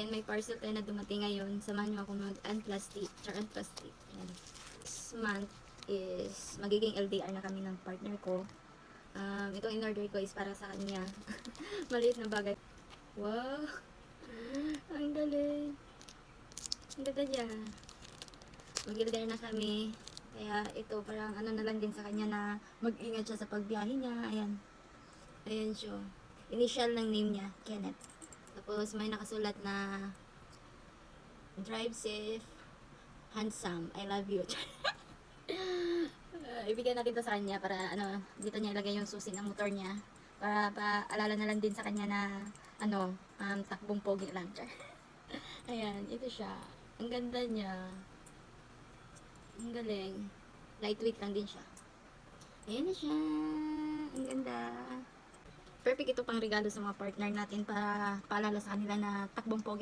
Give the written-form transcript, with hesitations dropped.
And may parcel tayo na dumating ngayon. Samahan nyo ako mag-unplastic. Unplastic. Ayan. This month is magiging LDR na kami ng partner ko. Itong in-order ko is para sa kanya. Maliit na bagay. Wow! Ang galing! Ang ganda niya. Mag-LDR na kami. Kaya ito parang ano na lang din sa kanya na mag-ingat siya sa pagbiyahe niya. Ayan. Ayan siya. Initial ng name niya, Kenneth. Tapos may nakasulat na drive safe, handsome, I love you. Ibigay natin to sa kanya para ano, dito niya ilagay yung susi ng motor niya. Para paalala na lang din sa kanya na ano, takbong pogi lang. Ayan, ito siya. Ang ganda niya. Ang galing. Lightweight lang din siya. Ayan na siya. Ang ganda. Perfect ito pang regalo sa mga partner natin para paalala sa kanila na takbong pogi